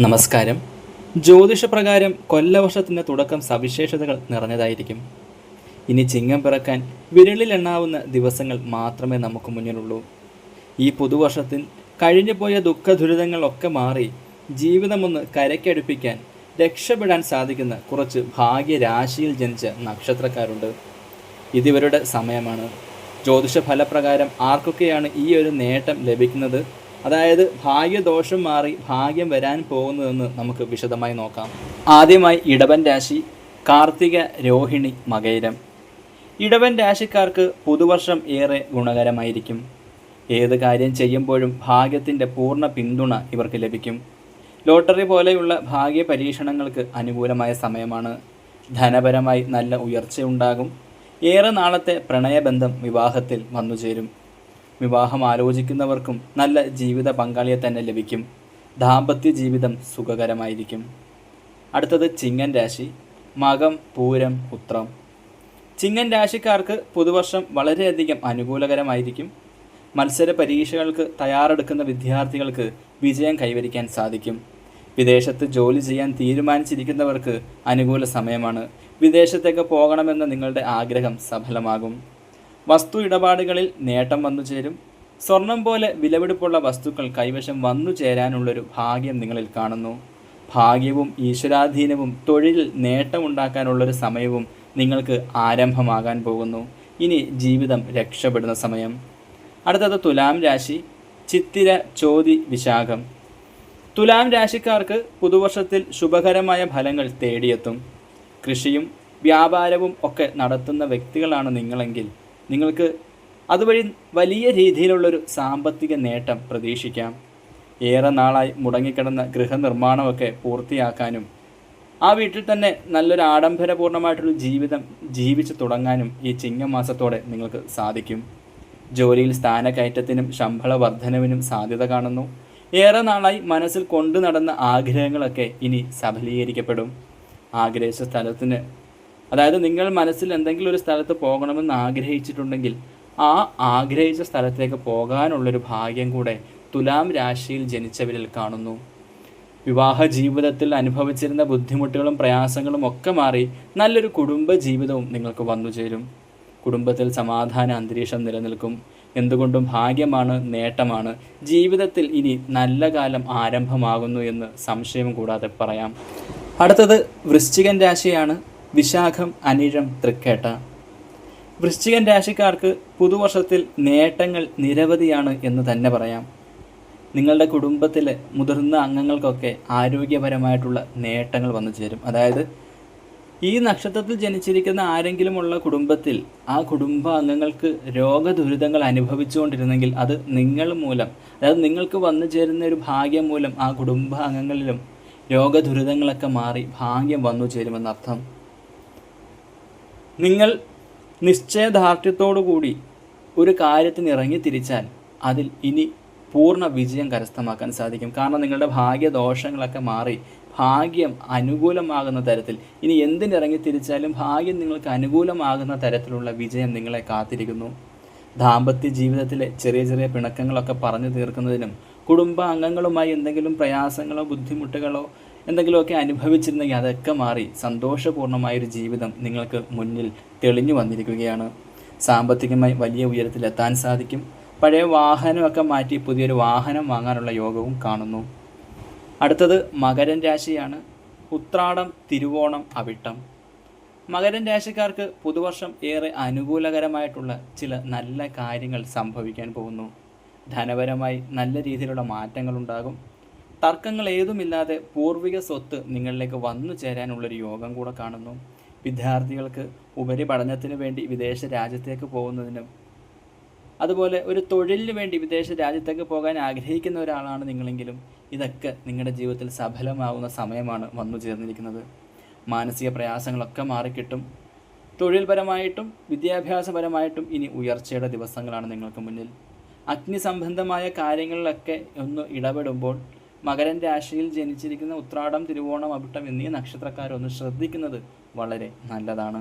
നമസ്കാരം. ജ്യോതിഷപ്രകാരം കൊല്ലവർഷത്തിൻ്റെ തുടക്കം സവിശേഷതകൾ നിറഞ്ഞതായിരിക്കും. ഇനി ചിങ്ങം പിറക്കാൻ വിരലിലെണ്ണാവുന്ന ദിവസങ്ങൾ മാത്രമേ നമുക്ക് മുന്നിലുള്ളൂ. ഈ പുതുവർഷത്തിൽ കഴിഞ്ഞുപോയ ദുഃഖദുരിതങ്ങളൊക്കെ മാറി ജീവിതമൊന്ന് കരയ്ക്കടുപ്പിക്കാൻ രക്ഷപ്പെടാൻ സാധിക്കുന്ന കുറച്ച് ഭാഗ്യരാശിയിൽ ജനിച്ച നക്ഷത്രക്കാരുണ്ട്. ഇതിവരുടെ സമയമാണ്. ജ്യോതിഷ ഫലപ്രകാരം ആർക്കൊക്കെയാണ് ഈ ഒരു നേട്ടം ലഭിക്കുന്നത്, അതായത് ഭാഗ്യദോഷം മാറി ഭാഗ്യം വരാൻ പോകുന്നതെന്ന് നമുക്ക് വിശദമായി നോക്കാം. ആദ്യമായി ഇടവൻ രാശി, കാർത്തിക, രോഹിണി, മകയിരം. ഇടവൻ രാശിക്കാർക്ക് പുതുവർഷം ഏറെ ഗുണകരമായിരിക്കും. ഏത് കാര്യം ചെയ്യുമ്പോഴും ഭാഗ്യത്തിൻ്റെ പൂർണ്ണ പിന്തുണ ഇവർക്ക് ലഭിക്കും. ലോട്ടറി പോലെയുള്ള ഭാഗ്യ പരീക്ഷണങ്ങൾക്ക് അനുകൂലമായ സമയമാണ്. ധനപരമായി നല്ല ഉയർച്ചയുണ്ടാകും. ഏറെ നാളത്തെ പ്രണയബന്ധം വിവാഹത്തിൽ വന്നുചേരും. വിവാഹം ആലോചിക്കുന്നവർക്കും നല്ല ജീവിത പങ്കാളിയെ തന്നെ ലഭിക്കും. ദാമ്പത്യ ജീവിതം സുഖകരമായിരിക്കും. അടുത്തത് ചിങ്ങൻ രാശി, മകം, പൂരം, ഉത്രം. ചിങ്ങൻ രാശിക്കാർക്ക് പുതുവർഷം വളരെയധികം അനുകൂലകരമായിരിക്കും. മത്സര പരീക്ഷകൾക്ക് തയ്യാറെടുക്കുന്ന വിദ്യാർത്ഥികൾക്ക് വിജയം കൈവരിക്കാൻ സാധിക്കും. വിദേശത്ത് ജോലി ചെയ്യാൻ തീരുമാനിച്ചിരിക്കുന്നവർക്ക് അനുകൂല സമയമാണ്. വിദേശത്തേക്ക് പോകണമെന്ന നിങ്ങളുടെ ആഗ്രഹം സഫലമാകും. വസ്തു ഇടപാടുകളിൽ നേട്ടം വന്നു ചേരും. സ്വർണം പോലെ വിലപിടിപ്പുള്ള വസ്തുക്കൾ കൈവശം വന്നു ചേരാനുള്ളൊരു ഭാഗ്യം നിങ്ങളിൽ കാണുന്നു. ഭാഗ്യവും ഈശ്വരാധീനവും തൊഴിലിൽ നേട്ടമുണ്ടാക്കാനുള്ളൊരു സമയവും നിങ്ങൾക്ക് ആരംഭമാകാൻ പോകുന്നു. ഇനി ജീവിതം രക്ഷപ്പെടുന്ന സമയം. അടുത്തത് തുലാം രാശി, ചിത്തിര, ചോതി, വിശാഖം. തുലാം രാശിക്കാർക്ക് പുതുവർഷത്തിൽ ശുഭകരമായ ഫലങ്ങൾ തേടിയെത്തും. കൃഷിയും വ്യാപാരവും ഒക്കെ നടത്തുന്ന വ്യക്തികളാണ് നിങ്ങളെങ്കിൽ നിങ്ങൾക്ക് അതുവഴി വലിയ രീതിയിലുള്ളൊരു സാമ്പത്തിക നേട്ടം പ്രതീക്ഷിക്കാം. ഏറെ നാളായി മുടങ്ങിക്കിടന്ന ഗൃഹനിർമ്മാണമൊക്കെ പൂർത്തിയാക്കാനും ആ വീട്ടിൽ തന്നെ നല്ലൊരു ആഡംബരപൂർണ്ണമായിട്ടുള്ള ജീവിതം ജീവിച്ചു തുടങ്ങാനും ഈ ചിങ്ങമാസത്തോടെ നിങ്ങൾക്ക് സാധിക്കും. ജോലിയിൽ സ്ഥാനക്കയറ്റത്തിനും ശമ്പള വർധനവിനും സാധ്യത കാണുന്നു. ഏറെ നാളായി മനസ്സിൽ കൊണ്ടു നടന്ന ആഗ്രഹങ്ങളൊക്കെ ഇനി സഫലീകരിക്കപ്പെടും. ആഗ്രഹിച്ച സ്ഥലത്തിന്, അതായത് നിങ്ങൾ മനസ്സിൽ എന്തെങ്കിലും ഒരു സ്ഥലത്ത് പോകണമെന്ന് ആഗ്രഹിച്ചിട്ടുണ്ടെങ്കിൽ ആ ആഗ്രഹിച്ച സ്ഥലത്തേക്ക് പോകാനുള്ളൊരു ഭാഗ്യം കൂടെ തുലാം രാശിയിൽ ജനിച്ചവരിൽ കാണുന്നു. വിവാഹ ജീവിതത്തിൽ അനുഭവിച്ചിരുന്ന ബുദ്ധിമുട്ടുകളും പ്രയാസങ്ങളും ഒക്കെ മാറി നല്ലൊരു കുടുംബ ജീവിതവും നിങ്ങൾക്ക് വന്നു ചേരും. കുടുംബത്തിൽ സമാധാന അന്തരീക്ഷം നിലനിൽക്കും. എന്തുകൊണ്ടും ഭാഗ്യമാണ്, നേട്ടമാണ്. ജീവിതത്തിൽ ഇനി നല്ല കാലം ആരംഭമാകുന്നു എന്ന് സംശയം കൂടാതെ പറയാം. അടുത്തത് വൃശ്ചികൻ രാശിയാണ്, വിശാഖം, അനിഴം, തൃക്കേട്ട. വൃശ്ചികൻ രാശിക്കാർക്ക് പുതുവർഷത്തിൽ നേട്ടങ്ങൾ നിരവധിയാണ് എന്ന് തന്നെ പറയാം. നിങ്ങളുടെ കുടുംബത്തിലെ മുതിർന്ന അംഗങ്ങൾക്കൊക്കെ ആരോഗ്യപരമായിട്ടുള്ള നേട്ടങ്ങൾ വന്നു ചേരും. അതായത് ഈ നക്ഷത്രത്തിൽ ജനിച്ചിരിക്കുന്ന ആരെങ്കിലുമുള്ള കുടുംബത്തിൽ ആ കുടുംബ അംഗങ്ങൾക്ക് രോഗദുരിതങ്ങൾ അനുഭവിച്ചുകൊണ്ടിരുന്നെങ്കിൽ അത് നിങ്ങൾ മൂലം, അതായത് നിങ്ങൾക്ക് വന്നു ചേരുന്ന ഒരു ഭാഗ്യം മൂലം ആ കുടുംബ അംഗങ്ങളിലും രോഗദുരിതങ്ങളൊക്കെ മാറി ഭാഗ്യം വന്നു ചേരുമെന്നർത്ഥം. നിങ്ങൾ നിശ്ചയദാർഢ്യത്തോടുകൂടി ഒരു കാര്യത്തിന് ഇറങ്ങിത്തിരിച്ചാൽ അതിൽ ഇനി പൂർണ്ണ വിജയം കരസ്ഥമാക്കാൻ സാധിക്കും. കാരണം നിങ്ങളുടെ ഭാഗ്യദോഷങ്ങളൊക്കെ മാറി ഭാഗ്യം അനുകൂലമാകുന്ന തരത്തിൽ, ഇനി എന്തിനിറങ്ങിത്തിരിച്ചാലും ഭാഗ്യം നിങ്ങൾക്ക് അനുകൂലമാകുന്ന തരത്തിലുള്ള വിജയം നിങ്ങളെ കാത്തിരിക്കുന്നു. ദാമ്പത്യ ജീവിതത്തിലെ ചെറിയ ചെറിയ പിണക്കങ്ങളൊക്കെ പറഞ്ഞു തീർക്കുന്നതിനും കുടുംബ അംഗങ്ങളുമായി എന്തെങ്കിലും പ്രയാസങ്ങളോ ബുദ്ധിമുട്ടുകളോ എന്തെങ്കിലുമൊക്കെ അനുഭവിച്ചിരുന്നെങ്കിൽ അതൊക്കെ മാറി സന്തോഷപൂർണ്ണമായൊരു ജീവിതം നിങ്ങൾക്ക് മുന്നിൽ തെളിഞ്ഞു വന്നിരിക്കുകയാണ്. സാമ്പത്തികമായി വലിയ ഉയരത്തിലെത്താൻ സാധിക്കും. പഴയ വാഹനമൊക്കെ മാറ്റി പുതിയൊരു വാഹനം വാങ്ങാനുള്ള യോഗവും കാണുന്നു. അടുത്തത് മകരൻ രാശിയാണ്, ഉത്രാടം, തിരുവോണം, അവിട്ടം. മകരൻ രാശിക്കാർക്ക് പുതുവർഷം ഏറെ അനുകൂലകരമായിട്ടുള്ള ചില നല്ല കാര്യങ്ങൾ സംഭവിക്കാൻ പോകുന്നു. ധനപരമായി നല്ല രീതിയിലുള്ള മാറ്റങ്ങളുണ്ടാകും. തർക്കങ്ങൾ ഏതുമില്ലാതെ പൂർവിക സ്വത്ത് നിങ്ങളിലേക്ക് വന്നു ചേരാനുള്ളൊരു യോഗം കൂടെ കാണുന്നു. വിദ്യാർത്ഥികൾക്ക് ഉപരിപഠനത്തിന് വേണ്ടി വിദേശ രാജ്യത്തേക്ക് പോകുന്നതിനും അതുപോലെ ഒരു തൊഴിലിന് വേണ്ടി വിദേശ രാജ്യത്തേക്ക് പോകാൻ ആഗ്രഹിക്കുന്ന ഒരാളാണ് നിങ്ങളെങ്കിലും ഇതൊക്കെ നിങ്ങളുടെ ജീവിതത്തിൽ സഫലമാകുന്ന സമയമാണ് വന്നു ചേർന്നിരിക്കുന്നത്. മാനസിക പ്രയാസങ്ങളൊക്കെ മാറിക്കിട്ടും. തൊഴിൽപരമായിട്ടും വിദ്യാഭ്യാസപരമായിട്ടും ഇനി ഉയർച്ചയുടെ ദിവസങ്ങളാണ് നിങ്ങൾക്ക് മുന്നിൽ. അഗ്നിസംബന്ധമായ കാര്യങ്ങളിലൊക്കെ ഒന്ന് ഇടപെടുമ്പോൾ മകരൻ രാശിയിൽ ജനിച്ചിരിക്കുന്ന ഉത്രാടം, തിരുവോണം, അവിട്ടം എന്നീ നക്ഷത്രക്കാരൊന്ന് ശ്രദ്ധിക്കുന്നത് വളരെ നല്ലതാണ്.